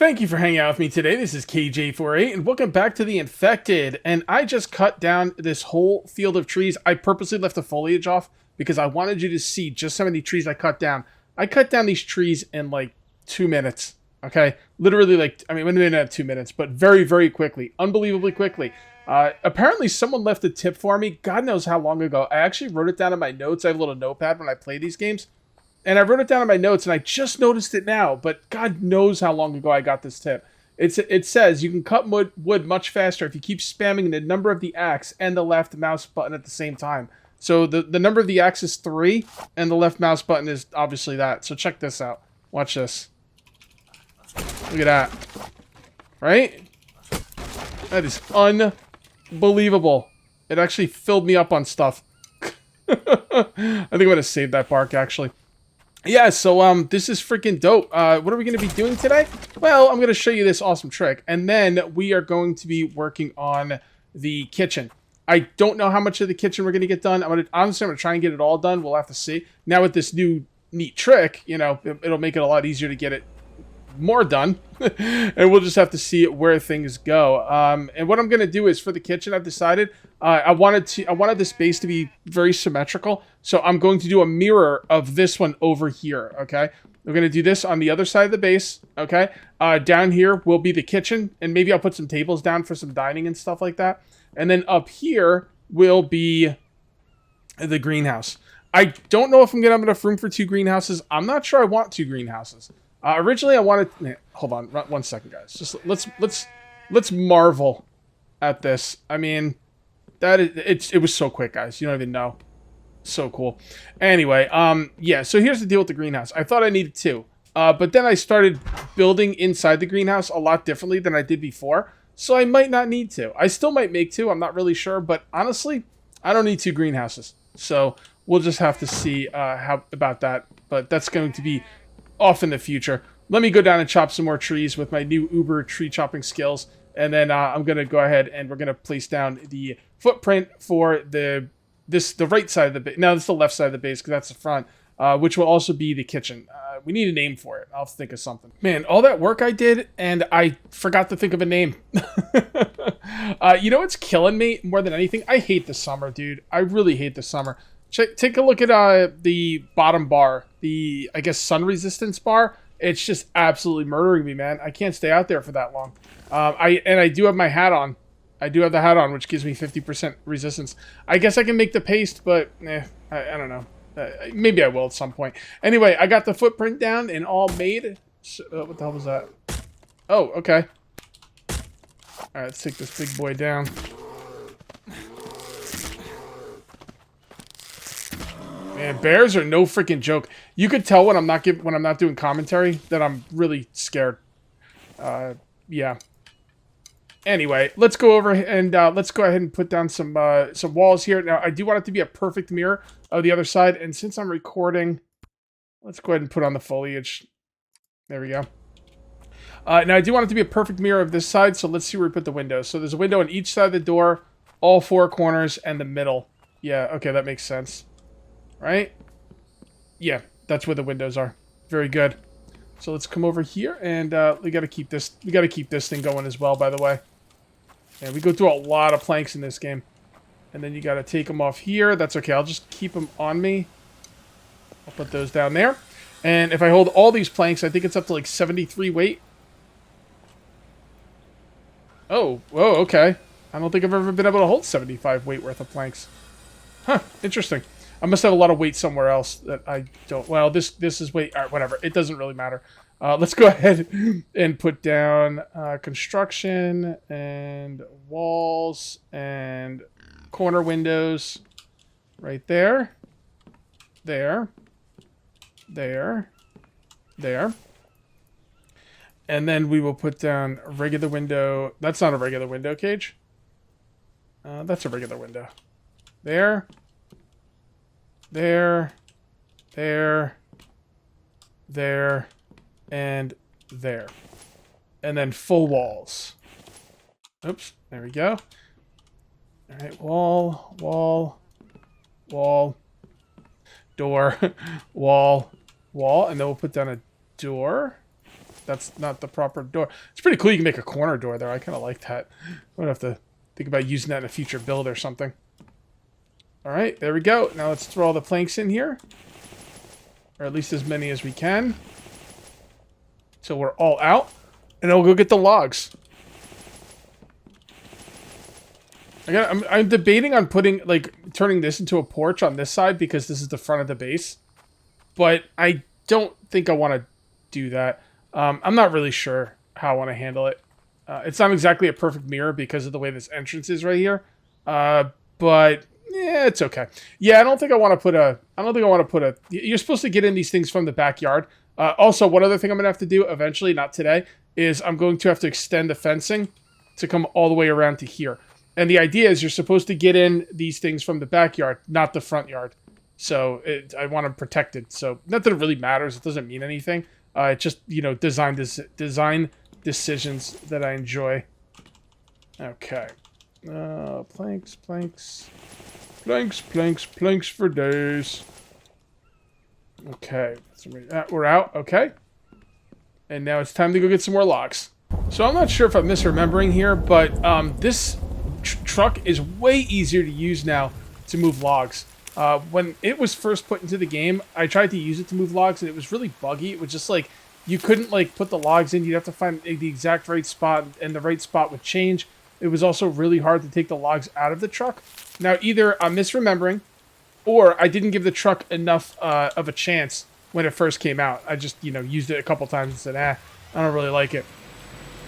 Thank you for hanging out with me today. This is KJ48, and welcome back to The Infected. And I just cut down this whole field of trees. I purposely left the foliage off because I wanted you to see just how many trees I cut down. I cut down these trees in like 2 minutes, okay? Literally like, I mean, maybe not 2 minutes, but very, very quickly. Unbelievably quickly. Apparently someone left a tip for me. God knows how long ago. I actually wrote it down in my notes. I have a little notepad when I play these games. And I wrote it down in my notes, and I just noticed it now, but God knows how long ago I got this tip. It says you can cut wood much faster if you keep spamming the number of the axe and the left mouse button at the same time. So the number of the axe is 3, and the left mouse button is obviously that. So check this out. Watch this. Look at that. Right? That is unbelievable. It actually filled me up on stuff. I think I'm going to save that bark, actually. Yeah, so this is freaking dope. What are we going to be doing today? Well, I'm going to show you this awesome trick, and then we are going to be working on the kitchen. I don't know how much of the kitchen we're going to get done. Honestly, I'm going to try and get it all done. We'll have to see. Now with this new neat trick, you know, it'll make it a lot easier to get it more done. And we'll just have to see where things go. And what I'm going to do is for the kitchen, I've decided I wanted this base to be very symmetrical. So I'm going to do a mirror of this one over here. Okay. We're going to do this on the other side of the base. Okay. Down here will be the kitchen, and maybe I'll put some tables down for some dining and stuff like that. And then up here will be the greenhouse. I don't know if I'm going to have enough room for 2 greenhouses. I'm not sure I want 2 greenhouses. Originally, I wanted... Hold on, 1 second, guys. Just let's marvel at this. I mean, it was so quick, guys. You don't even know. So cool. Anyway, yeah. So here's the deal with the greenhouse. I thought I needed 2, but then I started building inside the greenhouse a lot differently than I did before. So I might not need 2. I still might make 2. I'm not really sure, but honestly, I don't need 2 greenhouses. So we'll just have to see how about that. But that's going to be off in the future. Let me go down and chop some more trees with my new Uber tree chopping skills, and then I'm gonna go ahead and we're gonna place down the footprint for the right side of the base. No, it's the left side of the base because that's the front, which will also be the kitchen. We need a name for it. I'll think of something. Man, all that work I did, and I forgot to think of a name. You know what's killing me more than anything? I hate the summer, dude. I really hate the summer. Take a look at the bottom bar, the, I guess, sun resistance bar. It's just absolutely murdering me, man. I can't stay out there for that long. I do have my hat on. I do have the hat on, which gives me 50% resistance. I guess I can make the paste, but I don't know. Maybe I will at some point. Anyway, I got the footprint down and all made. So, what the hell was that? Oh, okay. All right, let's take this big boy down. Man, bears are no freaking joke. You could tell when I'm not doing commentary that I'm really scared. Yeah. Anyway, let's go over and let's go ahead and put down some walls here. Now, I do want it to be a perfect mirror of the other side, and since I'm recording, let's go ahead and put on the foliage. There we go. Now, I do want it to be a perfect mirror of this side, so let's see where we put the windows. So there's a window on each side of the door, all 4 corners, and the middle. Yeah, okay, that makes sense. Right? Yeah, that's where the windows are. Very good. So let's come over here, and we gotta keep this thing going as well, by the way. And we go through a lot of planks in this game. And then you gotta take them off here. That's okay, I'll just keep them on me. I'll put those down there. And if I hold all these planks, I think it's up to like 73 weight. Oh, whoa, okay. I don't think I've ever been able to hold 75 weight worth of planks. Huh, interesting. I must have a lot of weight somewhere else that I don't... Well, this is weight... All right, whatever. It doesn't really matter. Let's go ahead and put down construction and walls and corner windows right there. There. There. There. And then we will put down a regular window. That's not a regular window, Cage. That's a regular window. There. There, there, and there. And then full walls. Oops, there we go. All right, wall, wall, wall, door, wall, wall, and then we'll put down a door. that's not the proper door. It's pretty cool you can make a corner door there. I kind of like that. I'm going to have to think about using that in a future build or something. All right, there we go. Now let's throw all the planks in here. Or at least as many as we can. So we're all out. And then we'll go get the logs. I'm debating on turning this into a porch on this side because this is the front of the base. But I don't think I want to do that. I'm not really sure how I want to handle it. It's not exactly a perfect mirror because of the way this entrance is right here. But yeah, it's okay. Yeah, I don't think I want to put a. You're supposed to get in these things from the backyard. Also, one other thing I'm gonna have to do eventually, not today, is I'm going to have to extend the fencing to come all the way around to here. And the idea is you're supposed to get in these things from the backyard, not the front yard. So I want them protected. So not that it really matters. It doesn't mean anything. It's just, you know, design decisions that I enjoy. Okay. Planks for days. Okay. We're out. Okay. And now it's time to go get some more logs. So I'm not sure if I'm misremembering here, but this truck is way easier to use now to move logs. When it was first put into the game, I tried to use it to move logs, and it was really buggy. It was just like, you couldn't like put the logs in. You'd have to find the exact right spot, and the right spot would change. It was also really hard to take the logs out of the truck. Now, either I'm misremembering, or I didn't give the truck enough of a chance when it first came out. I just, you know, used it a couple times and said, I don't really like it.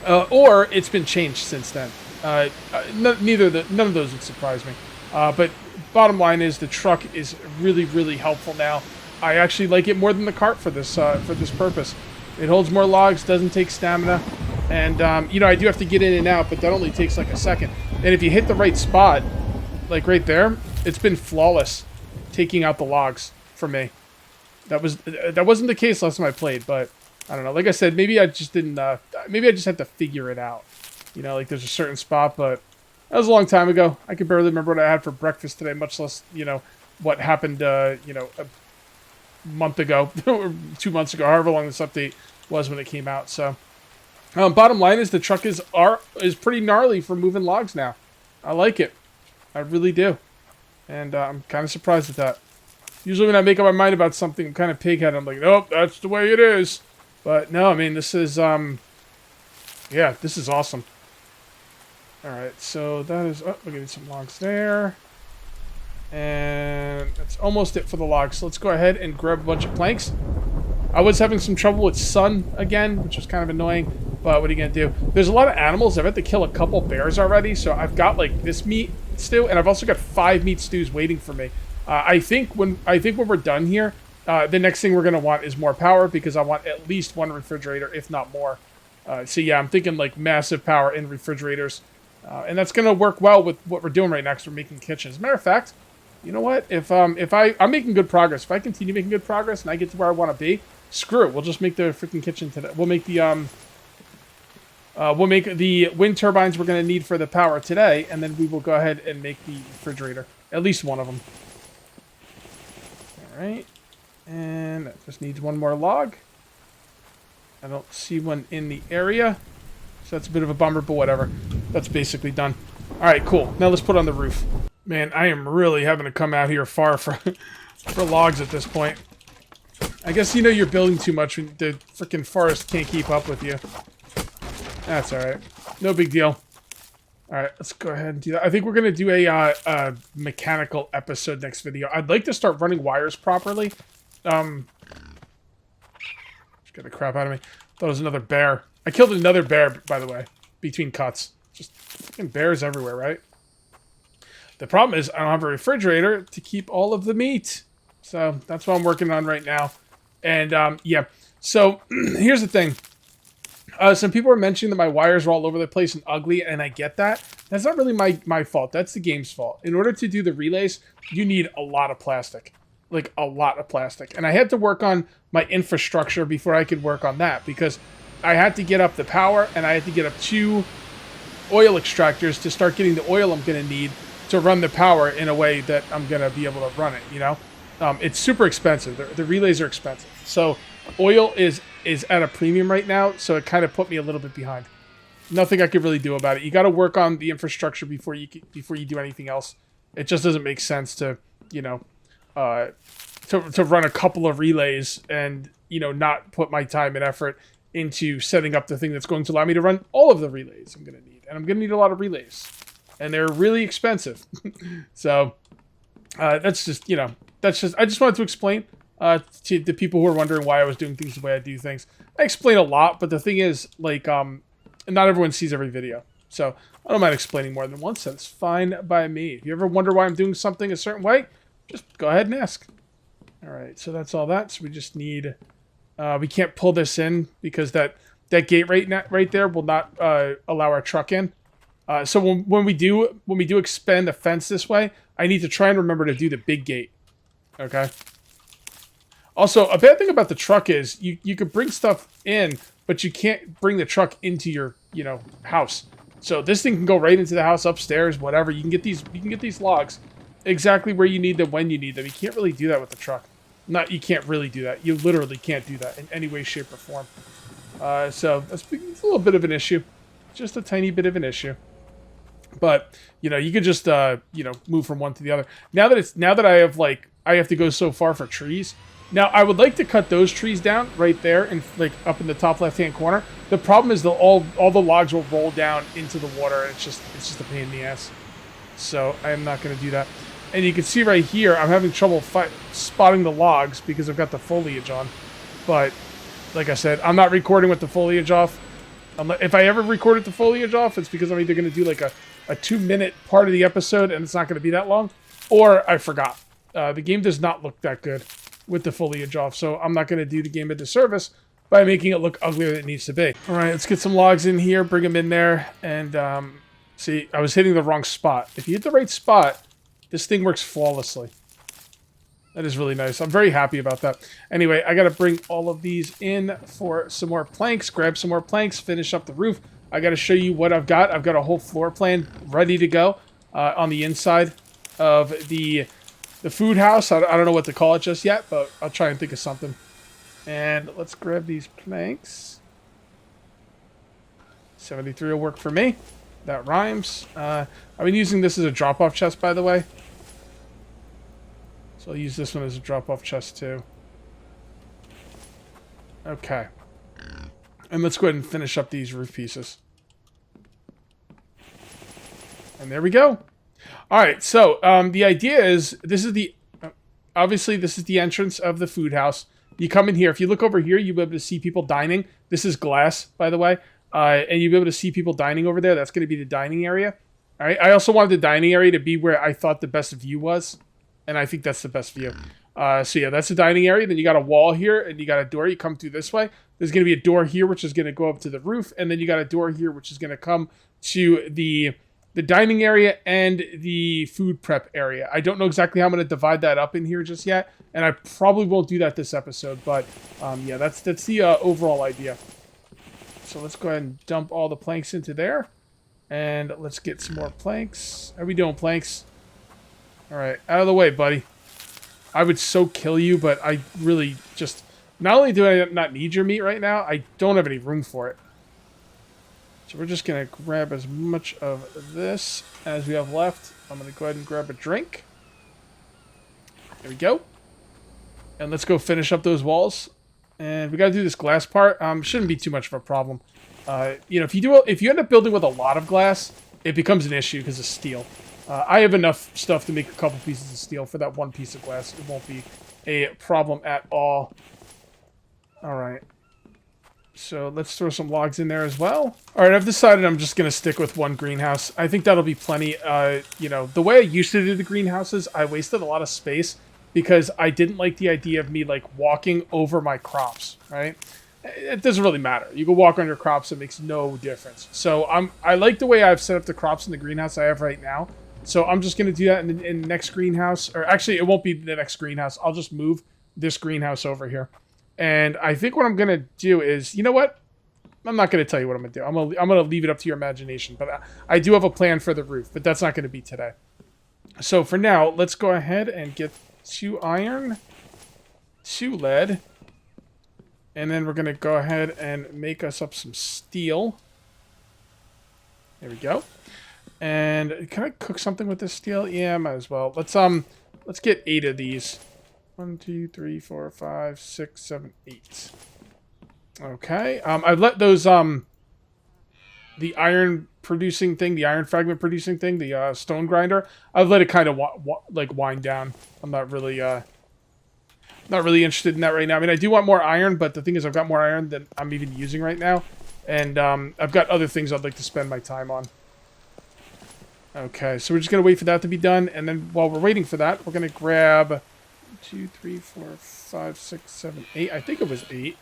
Or it's been changed since then. None of those would surprise me. But bottom line is the truck is really, really helpful now. I actually like it more than the cart for this purpose. It holds more logs, doesn't take stamina, and you know, I do have to get in and out, but that only takes like a second. And if you hit the right spot, like right there, it's been flawless taking out the logs for me. That wasn't the case last time I played, but I don't know. Like I said, maybe I just didn't. Maybe I just had to figure it out. You know, like there's a certain spot, but that was a long time ago. I can barely remember what I had for breakfast today, much less, you know, what happened, you know, a month ago, or 2 months ago, however long this update was when it came out. So, bottom line is the truck is pretty gnarly for moving logs now. I like it. I really do. And I'm kind of surprised at that. Usually when I make up my mind about something, I'm kind of pig-headed. I'm like, nope, that's the way it is. But no, I mean, this is, yeah, this is awesome. Alright, so that is... Oh, we're getting some logs there. And that's almost it for the logs. So let's go ahead and grab a bunch of planks. I was having some trouble with sun again, which was kind of annoying. But what are you going to do? There's a lot of animals. I've had to kill a couple bears already. So I've got, like, this meat stew. And I've also got 5 meat stews waiting for me. I think when we're done here, the next thing we're going to want is more power. Because I want at least 1 refrigerator, if not more. So yeah, I'm thinking, like, massive power in refrigerators. And that's going to work well with what we're doing right now, because we're making kitchens. As a matter of fact, you know what? If I'm making good progress. If I continue making good progress and I get to where I want to be, screw it. We'll just make the freaking kitchen today. We'll make the wind turbines we're going to need for the power today, and then we will go ahead and make the refrigerator. At least one of them. All right. And that just needs 1 more log. I don't see one in the area. So that's a bit of a bummer, but whatever. That's basically done. Alright, cool. Now let's put on the roof. Man, I am really having to come out here far for logs at this point. I guess, you know, you're building too much when the freaking forest can't keep up with you. That's alright. No big deal. Alright, let's go ahead and do that. I think we're going to do a mechanical episode next video. I'd like to start running wires properly. Scared the crap out of me. Thought it was another bear. I killed another bear, by the way, between cuts. Just fucking bears everywhere, right? The problem is I don't have a refrigerator to keep all of the meat. So that's what I'm working on right now. And yeah, so here's the thing. Some people are mentioning that my wires are all over the place and ugly, and I get that. That's not really my fault. That's the game's fault. In order to do the relays, you need a lot of plastic. Like, a lot of plastic. And I had to work on my infrastructure before I could work on that, because I had to get up the power, and I had to get up 2 oil extractors to start getting the oil I'm going to need to run the power in a way that I'm going to be able to run it, you know? It's super expensive. The relays are expensive. So Oil is at a premium right now, so it kind of put me a little bit behind. Nothing I could really do about it. You got to work on the infrastructure before you do anything else. It just doesn't make sense to, you know, to run a couple of relays and, you know, not put my time and effort into setting up the thing that's going to allow me to run all of the relays I'm going to need. And I'm going to need a lot of relays. And they're really expensive. So, that's just, you know, I just wanted to explain to the people who are wondering why I was doing things the way I do things. I explain a lot, but the thing is, like, not everyone sees every video. So, I don't mind explaining more than once. That's fine by me. If you ever wonder why I'm doing something a certain way, just go ahead and ask. Alright, so that's all that. So we just need... we can't pull this in because that gate right there will not allow our truck in. So when we do expand the fence this way, I need to try and remember to do the big gate. Okay? Also, a bad thing about the truck is you could bring stuff in, but you can't bring the truck into your, you know, house. So this thing can go right into the house, upstairs, whatever. You can get these logs exactly where you need them when you need them. You can't really do that with the truck. You can't really do that. You literally can't do that in any way, shape, or form. So it's a little bit of an issue. Just a tiny bit of an issue. But, you know, you could just, you know, move from one to the other. Now that I have to go so far for trees. Now, I would like to cut those trees down right there and, like, up in the top left-hand corner. The problem is all the logs will roll down into the water, and it's just a pain in the ass. So I am not going to do that. And you can see right here, I'm having trouble spotting the logs because I've got the foliage on. But, like I said, I'm not recording with the foliage off. If I ever record with the foliage off, it's because I'm either going to do like a 2-minute part of the episode and it's not going to be that long, or I forgot. The game does not look that good with the foliage off, so I'm not going to do the game a disservice by making it look uglier than it needs to be. Alright, let's get some logs in here, bring them in there, and see, I was hitting the wrong spot. If you hit the right spot, this thing works flawlessly. That is really nice. I'm very happy about that. Anyway, I got to bring all of these in for some more planks, grab some more planks, finish up the roof. I got to show you what I've got. I've got a whole floor plan ready to go on the inside of the food house. I don't know what to call it just yet, but I'll try and think of something. And let's grab these planks. 73 will work for me. That rhymes. I've been using this as a drop-off chest, by the way. So I'll use this one as a drop-off chest, too. Okay. And let's go ahead and finish up these roof pieces. And there we go. Alright, so the idea is, obviously this is the entrance of the food house. You come in here. If you look over here, you'll be able to see people dining. This is glass, by the way. And you'll be able to see people dining over there. That's going to be the dining area. All right. I also wanted the dining area to be where I thought the best view was. And I think that's the best view. So yeah, that's the dining area. Then you got a wall here and you got a door. You come through this way. There's going to be a door here, which is going to go up to the roof. And then you got a door here, which is going to come to the dining area and the food prep area. I don't know exactly how I'm going to divide that up in here just yet. And I probably won't do that this episode. But yeah, that's the overall idea. So let's go ahead and dump all the planks into there. And let's get some more planks. How are we doing, planks? Alright, out of the way, buddy. I would so kill you, but I really just... Not only do I not need your meat right now, I don't have any room for it. So we're just going to grab as much of this as we have left. I'm going to go ahead and grab a drink. There we go. And let's go finish up those walls. And we got to do this glass part. Shouldn't be too much of a problem. You know, if you end up building with a lot of glass, it becomes an issue because of steel. I have enough stuff to make a couple pieces of steel for that one piece of glass. It won't be a problem at all. All right. So let's throw some logs in there as well. All right, I've decided I'm just going to stick with one greenhouse. I think that'll be plenty. You know, the way I used to do the greenhouses, I wasted a lot of space because I didn't like the idea of me, like, walking over my crops, right? It doesn't really matter. You can walk on your crops. It makes no difference. So I like the way I've set up the crops in the greenhouse I have right now. So I'm just going to do that in the next greenhouse. Or actually, it won't be the next greenhouse. I'll just move this greenhouse over here. And I think what I'm going to do is, you know what? I'm not going to tell you what I'm going to do. I'm going to leave it up to your imagination. But I do have a plan for the roof. But that's not going to be today. So for now, let's go ahead and get 2 iron, 2 lead, And then we're going to go ahead and make us up some steel. There we go. And can I cook something with this steel? Yeah, might as well. Let's get 8 of these. 1, 2, 3, 4, 5, 6, 7, 8. Okay. I've let those the iron producing thing, the iron fragment producing thing, the stone grinder, I've let it kind of like wind down. I'm not really interested in that right now. I mean, I do want more iron, but the thing is I've got more iron than I'm even using right now. And I've got other things I'd like to spend my time on. Okay, so we're just going to wait for that to be done. And then while we're waiting for that, we're going to grab 2, 3, 4, 5, 6, 7, 8. I think it was 8.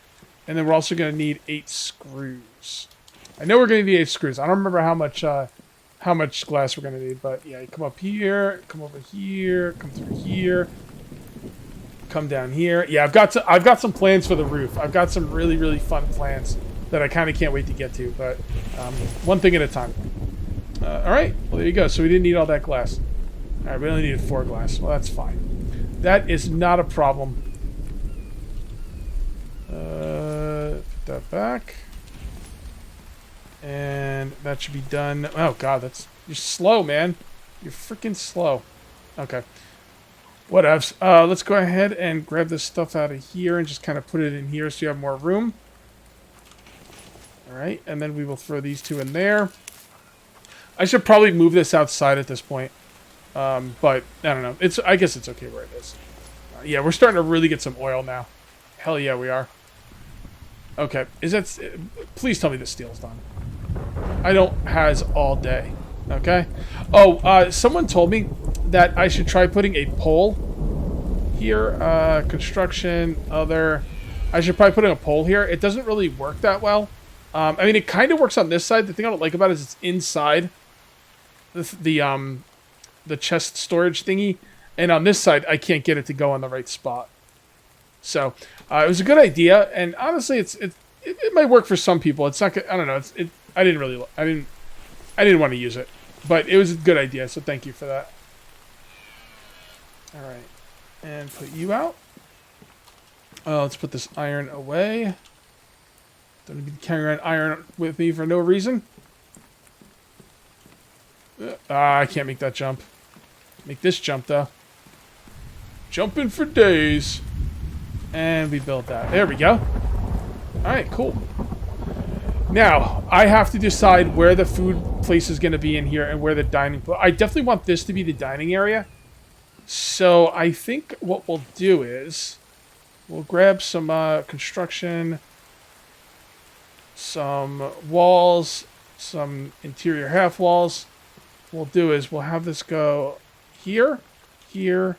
And then we're also going to need 8 screws. I know we're going to need 8 screws. I don't remember how much glass we're going to need. But yeah, you come up here, come over here, come through here. Come down here. Yeah, I've got some plans for the roof. I've got some really, really fun plans that I kind of can't wait to get to, but one thing at a time. All right, well, there you go. So we didn't need all that glass. All right, we only needed 4 glass. Well, that's fine. That is not a problem. Put that back. And that should be done. Oh, God, you're slow, man. You're freaking slow. Okay. Whatevs. Let's go ahead and grab this stuff out of here and just kind of put it in here so you have more room. Alright, and then we will throw these 2 in there. I should probably move this outside at this point. But, I don't know. I guess it's okay where it is. Yeah, we're starting to really get some oil now. Hell yeah, we are. Okay, please tell me this steel's done. I don't has all day. Okay? Oh, someone told me that I should try putting a pole here. Construction, other. I should probably put in a pole here. It doesn't really work that well. I mean, it kind of works on this side. The thing I don't like about it is it's inside the chest storage thingy. And on this side, I can't get it to go on the right spot. So, it was a good idea. And honestly, it might work for some people. It's not, I don't know. I didn't want to use it. But it was a good idea, so thank you for that. Alright. And put you out. Let's put this iron away. Don't need to be carrying around iron with me for no reason. I can't make that jump. Make this jump, though. Jumping for days. And we built that. There we go. Alright, cool. Now, I have to decide where the food place is going to be in here and where the dining... I definitely want this to be the dining area. So, I think what we'll do is... we'll grab some construction, some walls, some interior half walls. What we'll do is we'll have this go here, here,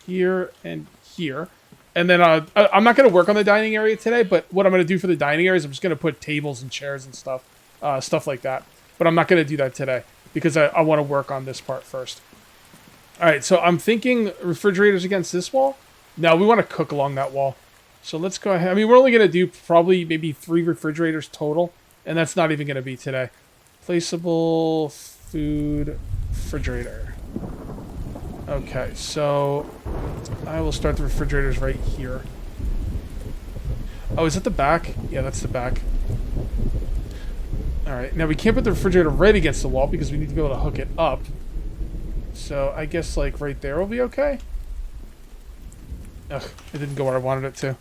here, and here. And then I'm not going to work on the dining area today, but what I'm going to do for the dining area is I'm just going to put tables and chairs and stuff like that. But I'm not going to do that today because I want to work on this part first. All right, so I'm thinking refrigerators against this wall. No, we want to cook along that wall. So let's go ahead. I mean, we're only going to do probably maybe 3 refrigerators total, and that's not even going to be today. Placeable food refrigerator. Okay, so I will start the refrigerators right here. Oh, is that the back? Yeah, that's the back. Alright, now we can't put the refrigerator right against the wall because we need to be able to hook it up. So I guess like right there will be okay. Ugh, it didn't go where I wanted it to.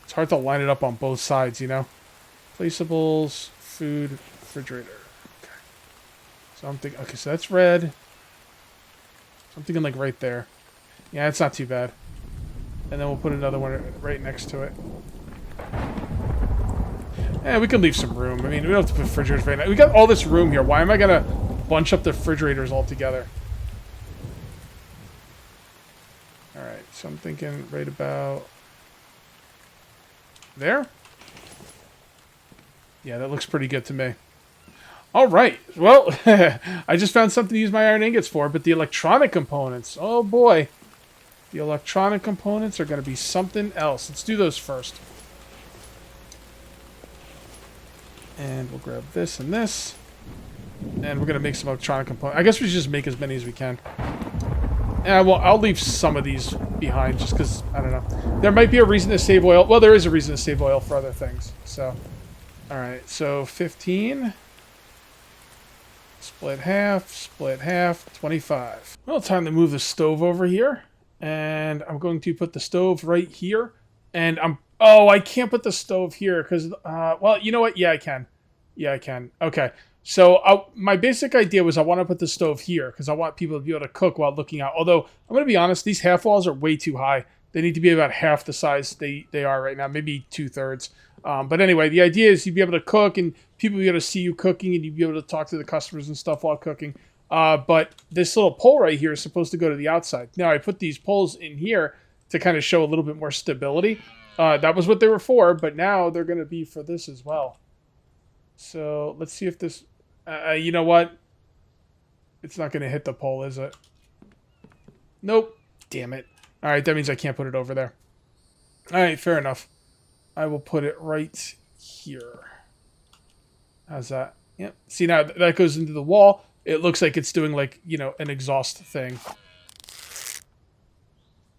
It's hard to line it up on both sides, you know? Placeables, food, refrigerator. Okay. So I'm thinking, okay, so that's red. I'm thinking like right there. Yeah, it's not too bad. And then we'll put another one right next to it. Yeah, we can leave some room. I mean, we don't have to put refrigerators right now. We got all this room here. Why am I going to bunch up the refrigerators all together? Alright, so I'm thinking right about there. Yeah, that looks pretty good to me. Alright, well, I just found something to use my iron ingots for, but the electronic components, oh boy. The electronic components are going to be something else. Let's do those first. And we'll grab this and this. And we're going to make some electronic components. I guess we should just make as many as we can. I'll leave some of these behind just because, I don't know. There might be a reason to save oil. Well, there is a reason to save oil for other things. So, alright. So, 15. Split half, 25. Well, time to move the stove over here. And I'm going to put the stove right here. And oh, I can't put the stove here because, well, you know what? Yeah, I can. Yeah, I can. Okay. So my basic idea was I want to put the stove here because I want people to be able to cook while looking out. Although, I'm going to be honest, these half walls are way too high. They need to be about half the size they are right now, maybe 2/3. But anyway, the idea is you'd be able to cook and people be able to see you cooking and you'd be able to talk to the customers and stuff while cooking. But this little pole right here is supposed to go to the outside. Now, I put these poles in here to kind of show a little bit more stability. That was what they were for, but now they're going to be for this as well. So let's see if this... you know what? It's not going to hit the pole, is it? Nope. Damn it. Alright, that means I can't put it over there. Alright, fair enough. I will put it right here. How's that? Yep. See, now that goes into the wall. It looks like it's doing, like, you know, an exhaust thing.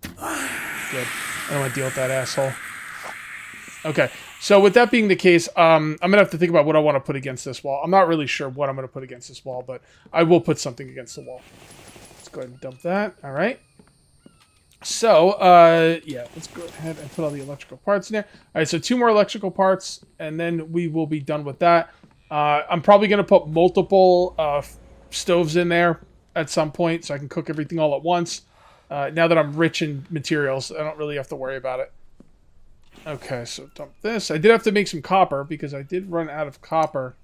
Good. I don't want to deal with that asshole. Okay. So with that being the case, I'm going to have to think about what I want to put against this wall. I'm not really sure what I'm going to put against this wall, but I will put something against the wall. Let's go ahead and dump that. All right. So, yeah, let's go ahead and put all the electrical parts in there. All right, so 2 more electrical parts, and then we will be done with that. I'm probably going to put multiple stoves in there at some point so I can cook everything all at once. Now that I'm rich in materials, I don't really have to worry about it. Okay, so dump this. I did have to make some copper because I did run out of copper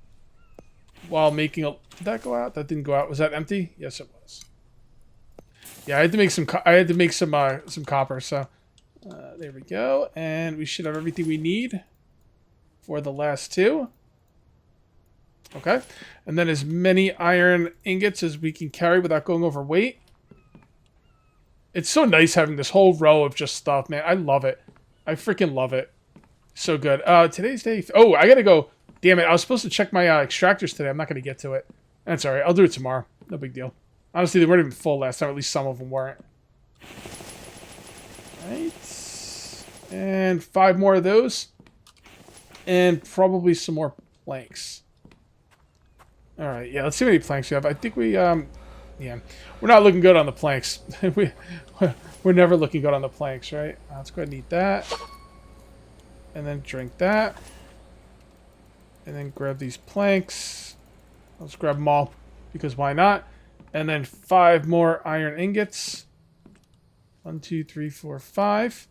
while making a... Did that go out? That didn't go out. Was that empty? Yes, it was. Yeah, I had to make some. I had to make some copper. So there we go, and we should have everything we need for the last 2. Okay, and then as many iron ingots as we can carry without going over weight. It's so nice having this whole row of just stuff, man. I love it. I freaking love it. So good. Today's day. Oh, I gotta go. Damn it! I was supposed to check my extractors today. I'm not gonna get to it. That's all right. I'll do it tomorrow. No big deal. Honestly, they weren't even full last time. At least some of them weren't. Right. And 5 more of those. And probably some more planks. Alright, yeah, let's see how many planks we have. I think we, yeah. We're not looking good on the planks. We're never looking good on the planks, right? Let's go ahead and eat that. And then drink that. And then grab these planks. Let's grab them all, because why not? And then 5 more iron ingots. 1, 2, 3, 4, 5.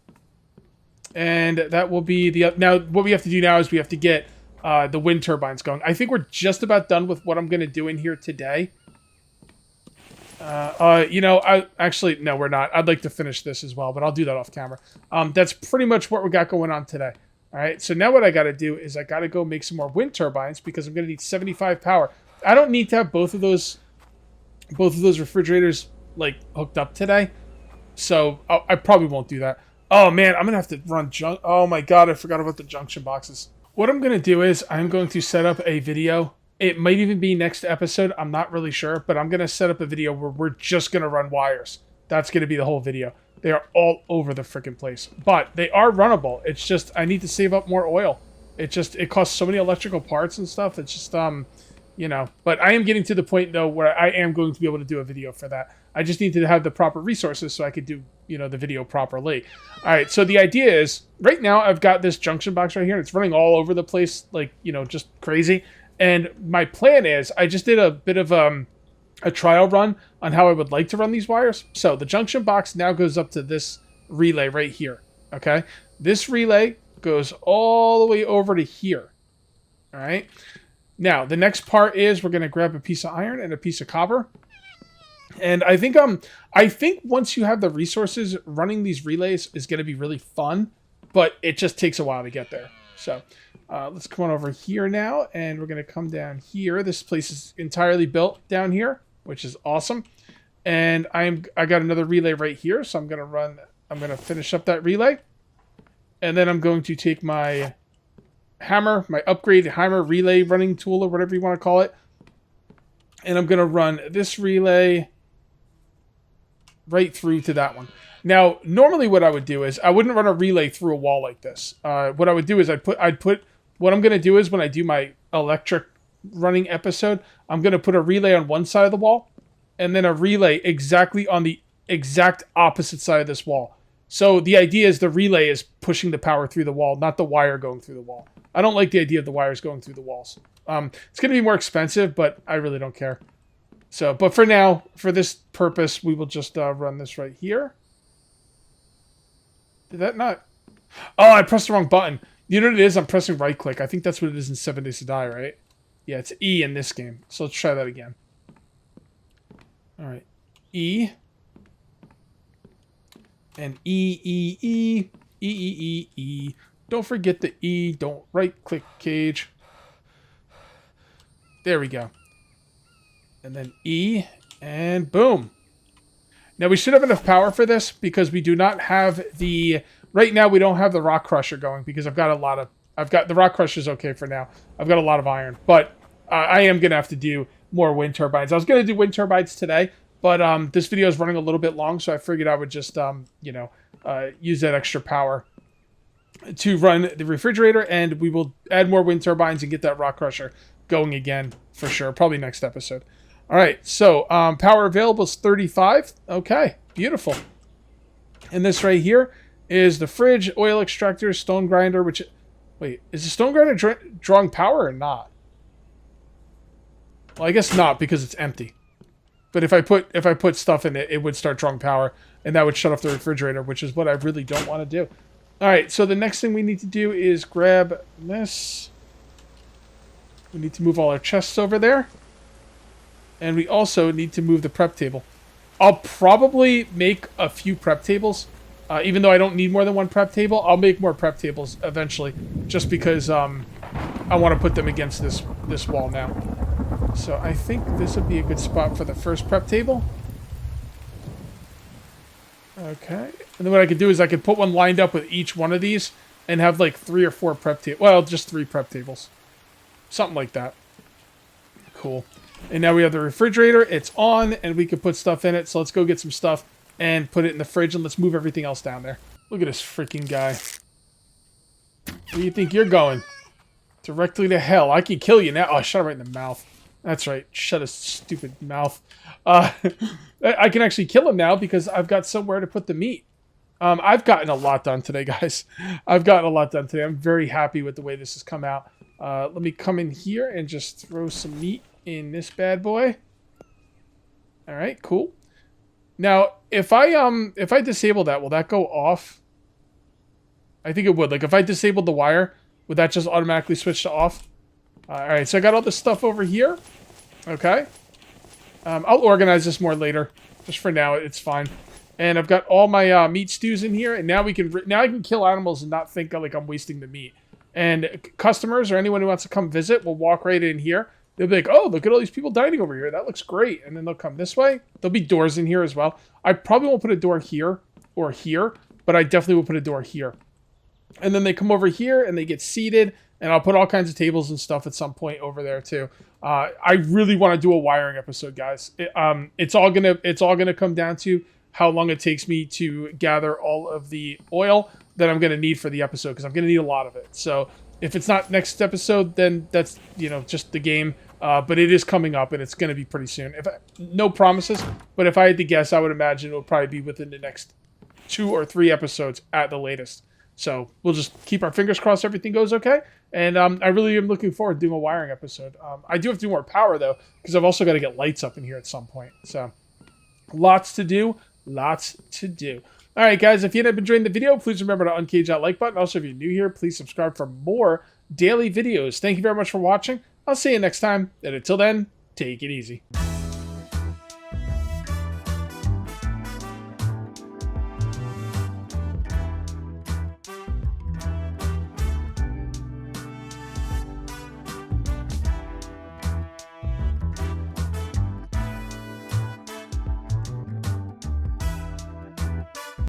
And that will be the... Now, what we have to do now is we have to get the wind turbines going. I think we're just about done with what I'm going to do in here today. You know, actually, no, we're not. I'd like to finish this as well, but I'll do that off camera. That's pretty much what we got going on today. All right, so now what I got to do is I got to go make some more wind turbines because I'm going to need 75 power. I don't need to have both of those refrigerators like hooked up today, so I probably won't do that. Oh man, I'm gonna have to run oh my god, I forgot about the junction boxes. What I'm gonna do is I'm going to set up a video. It might even be next episode, I'm not really sure, but I'm gonna set up a video where we're just gonna run wires. That's gonna be the whole video. They are all over the freaking place, but they are runnable. It's just I need to save up more oil. It costs so many electrical parts and stuff. It's just you know, but I am getting to the point though where I am going to be able to do a video for that. I just need to have the proper resources so I could do, you know, the video properly. All right, so the idea is right now I've got this junction box right here and it's running all over the place, like, you know, just crazy. And my plan is I just did a bit of a trial run on how I would like to run these wires. So the junction box now goes up to this relay right here. Okay, this relay goes all the way over to here. All right. Now, the next part is we're going to grab a piece of iron and a piece of copper. And I think once you have the resources, running these relays is going to be really fun, but it just takes a while to get there. So let's come on over here now, and we're going to come down here. This place is entirely built down here, which is awesome. And I got another relay right here, so I'm going to finish up that relay. And then I'm going to take my hammer, my upgrade hammer relay running tool or whatever you want to call it. And I'm going to run this relay right through to that one. Now, normally what I would do is I wouldn't run a relay through a wall like this. What I would do is what I'm going to do is when I do my electric running episode, I'm going to put a relay on one side of the wall and then a relay exactly on the exact opposite side of this wall. So the idea is the relay is pushing the power through the wall, not the wire going through the wall. I don't like the idea of the wires going through the walls. It's going to be more expensive, but I really don't care. So, but for now, for this purpose, we will just run this right here. Did that not? Oh, I pressed the wrong button. You know what it is? I'm pressing right click. I think that's what it is in 7 Days to Die, right? Yeah, it's E in this game. So let's try that again. All right. E. And E, E, E. E, E, E, E. Don't forget the E. Don't right click cage. There we go. And then E. And boom. Now we should have enough power for this because we do not have the... Right now we don't have the rock crusher going because I've got a lot of... the rock crusher's okay for now. I've got a lot of iron. But I am going to have to do more wind turbines. I was going to do wind turbines today, but this video is running a little bit long, so I figured I would just, use that extra power to run the refrigerator, and we will add more wind turbines and get that rock crusher going again for sure. Probably next episode. All right, so power available is 35. Okay, beautiful. And this right here is the fridge, oil extractor, stone grinder, which... Wait, is the stone grinder drawing power or not? Well, I guess not because it's empty. But if I put stuff in it, it would start drawing power, and that would shut off the refrigerator, which is what I really don't want to do. All right, so the next thing we need to do is grab this. We need to move all our chests over there. And we also need to move the prep table. I'll probably make a few prep tables. Even though I don't need more than one prep table, I'll make more prep tables eventually. Just because I want to put them against this wall now. So I think this would be a good spot for the first prep table. Okay. And then what I could do is I could put one lined up with each one of these and have like 3 or 4 prep tables. Well, just 3 prep tables. Something like that. Cool. And now we have the refrigerator. It's on, and we can put stuff in it. So let's go get some stuff and put it in the fridge, and let's move everything else down there. Look at this freaking guy. Where do you think you're going? Directly to hell. I can kill you now. Oh, I shot him right in the mouth. That's right. Shut his stupid mouth. I can actually kill him now because I've got somewhere to put the meat. I've gotten a lot done today, guys. I've gotten a lot done today. I'm very happy with the way this has come out. Let me come in here and just throw some meat in this bad boy. All right, cool. Now, if I disable that, will that go off? I think it would. Like, if I disabled the wire, would that just automatically switch to off? All right, so I got all this stuff over here. Okay. I'll organize this more later. Just for now, it's fine. And I've got all my meat stews in here, and now I can kill animals and not think like I'm wasting the meat. And customers or anyone who wants to come visit will walk right in here. They'll be like, oh, look at all these people dining over here. That looks great. And then they'll come this way. There'll be doors in here as well. I probably won't put a door here or here, but I definitely will put a door here. And then they come over here and they get seated, and I'll put all kinds of tables and stuff at some point over there too. I really want to do a wiring episode, guys. It's all gonna come down to how long it takes me to gather all of the oil that I'm gonna need for the episode, because I'm gonna need a lot of it. So if it's not next episode, then that's just the game. But it is coming up, and it's going to be pretty soon. No promises, but if I had to guess, I would imagine it will probably be within the next 2 or 3 episodes at the latest. So we'll just keep our fingers crossed everything goes okay. And I really am looking forward to doing a wiring episode. I do have to do more power, though, because I've also got to get lights up in here at some point. So lots to do. Lots to do. All right, guys, if you have enjoyed the video, please remember to uncage that like button. Also, if you're new here, please subscribe for more daily videos. Thank you very much for watching. I'll see you next time, and until then, take it easy.